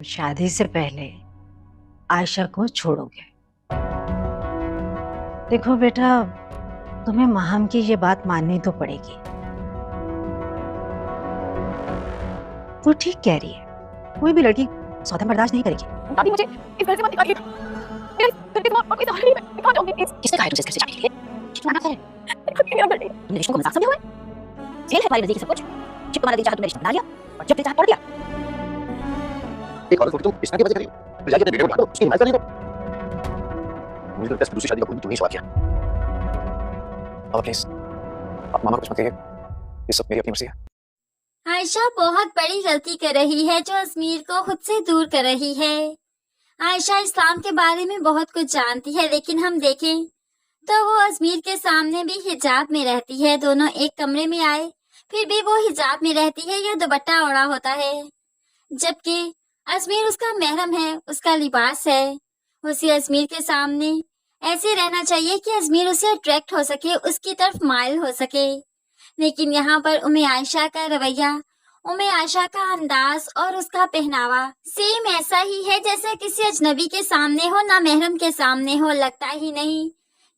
शादी से पहले आयशा को छोड़ोगे। देखो बेटा, तुम्हें माहम की ये बात माननी तो पड़ेगी। वो ठीक कह रही है, कोई भी लड़की सौतन बर्दाश्त नहीं करेगी। दादी मुझे इस घर से मत निकालिएगा। मेरे घर के दिमाग और कोई सहारा नहीं है। मैं कहाँ जाऊंगी? किसने कहा है तुझे इस घर से जाने के लिए? क्यों मना करे? खुद की मेरा घर नहीं है। तुमने रिश्तों को मजाक समझा हुआ है? जेल है तुम्हारी नजदीक सब कुछ। जब तुम्हारा दिल चाहा तुमने रिश्ता बना लिया और जब दिल चाहा तोड़ दिया। एक औरत को तुम इस तरह की वजह कर रही हो, तो जाके अपने बेटे को ढालो, उसकी हिमायत कर रही हो। मुझे लगता है दूसरी शादी का कोई तुम्हें सवाल किया। अब प्लीज आप मामा को कुछ मत कहिए, ये सब मेरी अपनी मर्जी है। आयशा बहुत बड़ी गलती कर रही है जो अजमीर को खुद से दूर कर रही है। आयशा इस्लाम के बारे में बहुत कुछ जानती है, लेकिन हम देखें तो वो अजमीर के सामने भी हिजाब में रहती है। दोनों एक कमरे में आए फिर भी वो हिजाब में रहती है या दुपट्टा ओढ़ा होता है, जबकि अजमीर उसका महरम है, उसका लिबास है। उसे अजमीर के सामने ऐसे रहना चाहिए कि अजमीर उसे अट्रैक्ट हो सके, उसकी तरफ माइल हो सके। लेकिन यहाँ पर उम्मे आयशा का रवैया, उम्मे आयशा का अंदाज और उसका पहनावा सेम ऐसा ही है जैसे किसी अजनबी के सामने हो, ना महरम के सामने हो। लगता ही नहीं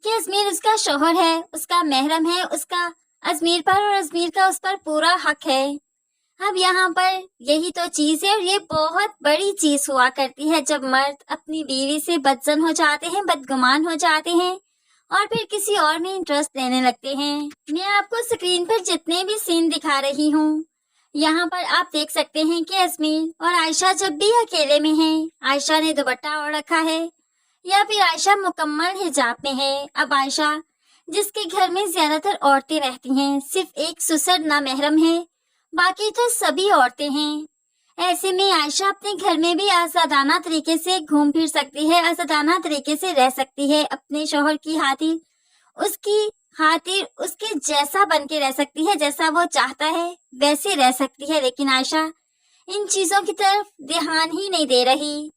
कि अजमीर उसका शौहर है, उसका महरम है, उसका अजमीर पर और अजमीर का उस पर पूरा हक है। अब यहाँ पर यही तो चीज है, और ये बहुत बड़ी चीज हुआ करती है जब मर्द अपनी बीवी से बदजन हो जाते हैं, बदगुमान हो जाते हैं और फिर किसी और में इंटरेस्ट लेने लगते हैं। मैं आपको स्क्रीन पर जितने भी सीन दिखा रही हूँ, यहाँ पर आप देख सकते हैं कि अजमीर और आयशा जब भी अकेले में हैं, आयशा ने दुपट्टा ओढ़ रखा है या फिर आयशा मुकम्मल हिजाब में है। अब आयशा जिसके घर में ज्यादातर औरतें रहती हैं, सिर्फ एक सुसर ना महरम है, बाकी तो सभी औरतें हैं। ऐसे में आयशा अपने घर में भी आजादाना तरीके से घूम फिर सकती है, आजादाना तरीके से रह सकती है, अपने शौहर की खातिर उसके जैसा बन के रह सकती है, जैसा वो चाहता है वैसे रह सकती है। लेकिन आयशा इन चीजों की तरफ ध्यान ही नहीं दे रही।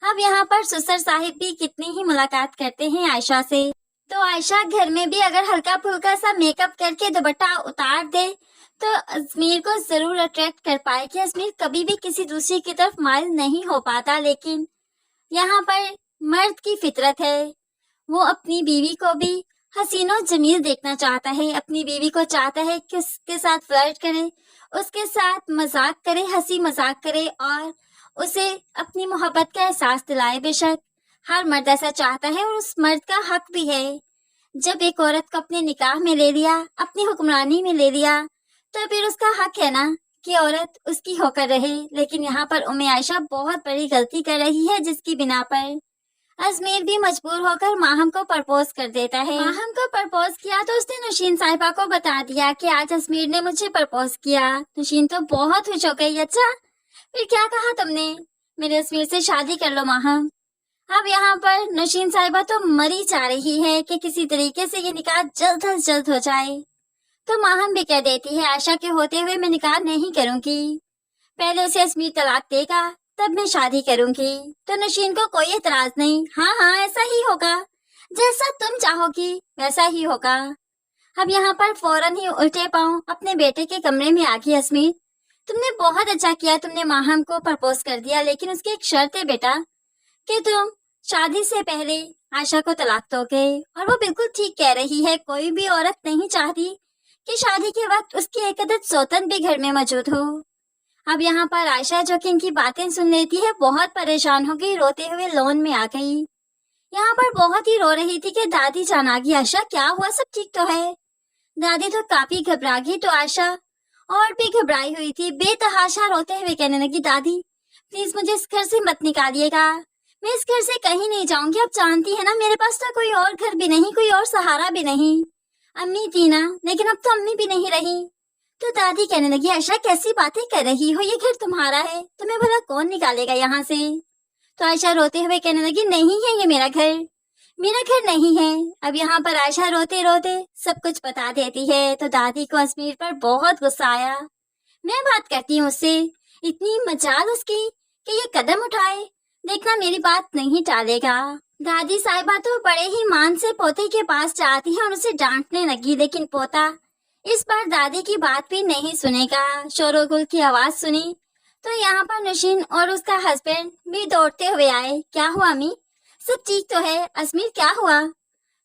अब यहाँ पर ससुर साहिब भी कितनी ही मुलाकात करते हैं आयशा से, तो आयशा घर में भी अगर हल्का फुल्का सा मेकअप करके दुपट्टा उतार दे तो अजमीर को जरूर अट्रैक्ट कर पाए कि अजमीर कभी भी किसी दूसरी की तरफ माइल नहीं हो पाता। लेकिन यहाँ पर मर्द की फितरत है, वो अपनी बीवी को भी हसीनो जमील देखना चाहता है, अपनी बीवी को चाहता है कि उसके साथ फ्लर्ट करे, उसके साथ मजाक करे, हंसी मजाक करे और उसे अपनी मोहब्बत का एहसास दिलाए। बेशक हर मर्द ऐसा चाहता है और उस मर्द का हक भी है। जब एक औरत को अपने निकाह में ले लिया, अपनी हुक्मरानी में ले लिया, तो फिर उसका हक है ना कि औरत उसकी होकर रहे। लेकिन यहाँ पर उम्मे आयशा बहुत बड़ी गलती कर रही है, जिसकी बिना पर अजमीर भी मजबूर होकर माहम को प्रपोज कर देता है। माहम को प्रपोज किया तो उसने नौशीन साहिबा को बता दिया कि आज अजमीर ने मुझे प्रपोज किया। नौशीन तो बहुत खुश हो गई। अच्छा फिर क्या कहा तुमने? मेरे अजमीर से शादी कर लो माहम। अब यहाँ पर नौशीन साहिबा तो मरी जा रही है कि किसी तरीके से ये निकाह जल्द अज जल्द हो जाए। तो माहम भी कह देती है आयशा के होते हुए मैं निकाह नहीं करूंगी, पहले उसे अजमीर तलाक देगा तब मैं शादी करूंगी। तो नौशीन को कोई एतराज नहीं, हाँ हाँ ऐसा ही होगा, जैसा तुम चाहोगी वैसा ही होगा। अब यहाँ पर फौरन ही उल्टे पांव अपने बेटे के कमरे में आ गई अजमीर। तुमने बहुत अच्छा किया, तुमने माहम को प्रपोज कर दिया, लेकिन उसकी एक शर्त है बेटा कि तुम शादी से पहले आयशा को तलाक दोगे। और वो बिल्कुल ठीक कह रही है, कोई भी औरत नहीं चाहती कि शादी के वक्त उसकी एक अदद सौतन भी घर में मौजूद हो। अब यहाँ पर आयशा जो कि इनकी बातें सुन लेती है बहुत परेशान हो गई, रोते हुए लोन में आ गई। यहाँ पर बहुत ही रो रही थी कि दादी जान आ गई। आयशा क्या हुआ, सब ठीक तो है? दादी तो काफी घबरा गई, तो आयशा और भी घबराई हुई थी, बेतहाशा रोते हुए कहने लगी दादी प्लीज मुझे इस घर से मत निकालिएगा, मैं इस घर से कहीं नहीं जाऊंगी। अब जानती है ना मेरे पास तो कोई और घर भी नहीं, कोई और सहारा भी नहीं। अम्मी थी ना, लेकिन अब तो अम्मी भी नहीं रही। तो दादी कहने लगी आयशा कैसी बातें कर रही हो, ये घर तुम्हारा है, तुम्हें भला कौन निकालेगा यहाँ से? तो आयशा रोते हुए कहने लगी नहीं है ये मेरा घर नहीं है। अब यहाँ पर आयशा रोते रोते सब कुछ बता देती है। तो दादी को अजमीर पर बहुत गुस्सा आया। मैं बात करती हूँ उससे, इतनी मजाल उसकी कि ये कदम उठाए, देखना मेरी बात नहीं टालेगा। दादी साहिबा तो बड़े ही मान से पोते के पास जाती है और उसे डांटने लगी, लेकिन पोता इस बार दादी की बात भी नहीं सुनेगा। शोरगुल की आवाज सुनी तो यहाँ पर नशीन और उसका हस्बैंड भी दौड़ते हुए आए। क्या हुआ अम्मी? सब ठीक तो है। अजमीर क्या हुआ?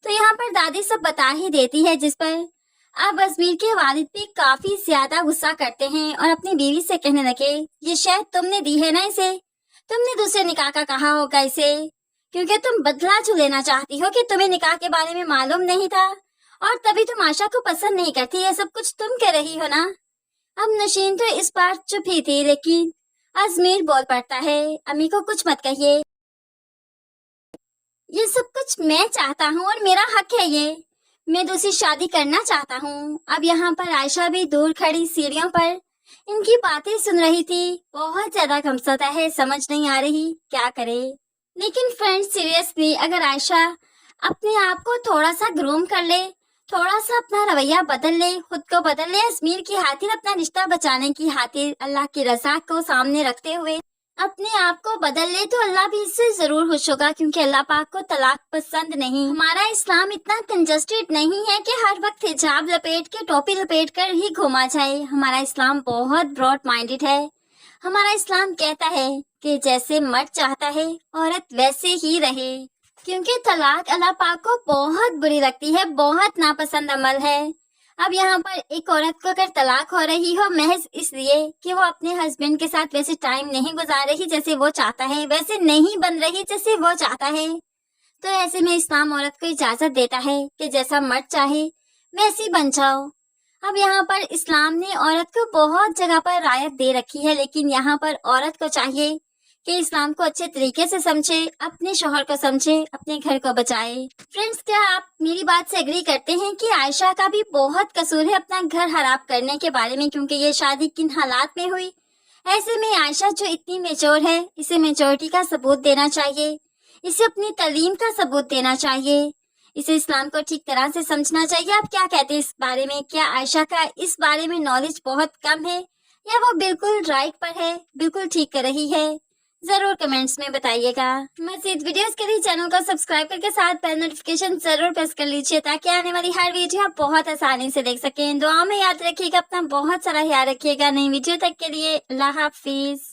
तो यहाँ पर दादी सब बता ही देती है, जिस पर अब अजमीर के वालिद भी काफी ज्यादा गुस्सा करते हैं और अपनी बीवी से कहने लगे, ये शायद तुमने दी है ना इसे, तुमने दूसरे निकाह का कहा होगा इसे, क्योंकि तुम बदला जो लेना चाहती हो कि तुम्हें निकाह के बारे में मालूम नहीं था और तभी तुम आशा को पसंद नहीं करती। ये सब कुछ तुम कर रही हो ना। अब नशीन तो इस बार चुप ही थी, लेकिन अजमीर बोल पड़ता है, अम्मी को कुछ मत कहिए, ये सब कुछ मैं चाहता हूँ और मेरा हक है, ये मैं दूसरी शादी करना चाहता हूँ। अब यहाँ पर आयशा भी दूर खड़ी सीढ़ियों पर इनकी बातें सुन रही थी। बहुत ज्यादा गमसता है, समझ नहीं आ रही क्या करे। लेकिन फ्रेंड्स सीरियसली अगर आयशा अपने आप को थोड़ा सा ग्रूम कर ले, थोड़ा सा अपना रवैया बदल ले, खुद को बदल ले, अजमीर की खातिर, अपना रिश्ता बचाने की खातिर, अल्लाह की रजा को सामने रखते हुए अपने आप को बदल ले, तो अल्लाह भी इससे जरूर खुश होगा, क्योंकि अल्लाह पाक को तलाक पसंद नहीं। हमारा इस्लाम इतना कंजस्टेड नहीं है कि हर वक्त हिजाब लपेट के, टोपी लपेट कर ही घूमा जाए। हमारा इस्लाम बहुत ब्रॉड माइंडेड है। हमारा इस्लाम कहता है कि जैसे मर्द चाहता है औरत वैसे ही रहे, क्योंकि तलाक अल्लाह पाक को बहुत बुरी लगती है, बहुत नापसंद अमल है। अब यहाँ पर एक औरत को अगर तलाक हो रही हो महज इसलिए कि वो अपने हस्बैंड के साथ वैसे टाइम नहीं गुजार रही जैसे वो चाहता है, वैसे नहीं बन रही जैसे वो चाहता है, तो ऐसे में इस्लाम औरत को इजाजत देता है कि जैसा मर्द चाहे वैसी बन जाओ। अब यहाँ पर इस्लाम ने औरत को बहुत जगह पर रायत दे रखी है, लेकिन यहाँ पर औरत को चाहिए कि इस्लाम को अच्छे तरीके से समझे, अपने शौहर को समझे, अपने घर को बचाए। फ्रेंड्स, क्या आप मेरी बात से एग्री करते हैं कि आयशा का भी बहुत कसूर है अपना घर खराब करने के बारे में, क्योंकि ये शादी किन हालात में हुई। ऐसे में आयशा जो इतनी मेच्योर है, इसे मेच्योरिटी का सबूत देना चाहिए, इसे अपनी तालीम का सबूत देना चाहिए, इसे इस्लाम को ठीक तरह से समझना चाहिए। आप क्या कहते हैं इस बारे में? क्या आयशा का इस बारे में नॉलेज बहुत कम है या वो बिल्कुल राइट पर है, बिल्कुल ठीक कर रही है? जरूर कमेंट्स में बताइएगा। मज़ीद वीडियोस के लिए चैनल को सब्सक्राइब करके साथ बेल नोटिफिकेशन जरूर प्रेस कर लीजिए, ताकि आने वाली हर वीडियो आप बहुत आसानी से देख सकें। दुआ में याद रखिएगा, अपना बहुत सारा ख्याल रखिएगा। नई वीडियो तक के लिए अल्लाह हाफिज।